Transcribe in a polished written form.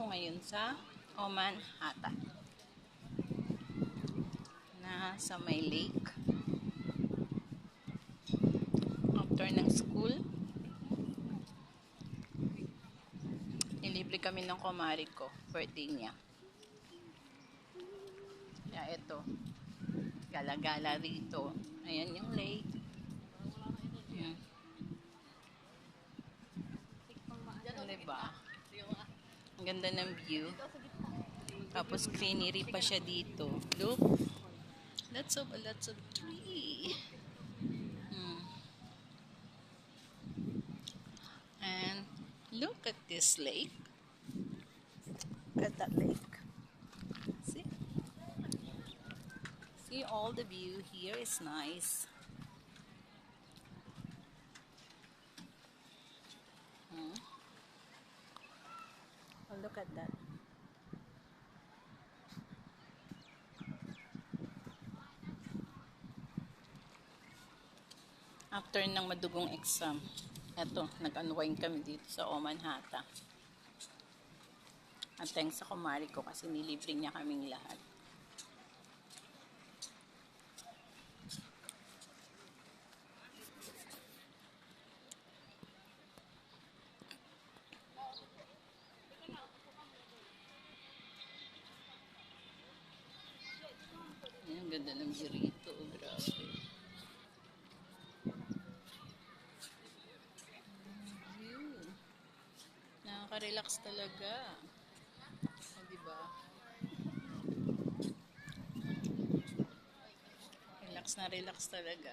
ako ngayon sa Oman Hatta na sa may lake. After ng school, nilibre kami ng kumari ko, birthday niya. Kaya ito, gala-gala rito. Ayan yung lake. Ayan. Diba? Ang ganda ng view. Tapos greenery pa siya dito. Look. Lots of tree. And look at this lake. Look at that lake. See? See, all the view here is nice. Oh, look at that. After ng madugong exam, eto, nag-unwind kami dito sa Oman Hatta. At thanks sa kumari ko kasi nilibre niya kaming lahat. Ang ganda ng view rito. Oh, grabe. Nakaka-relax talaga. Diba? Relax na relax talaga.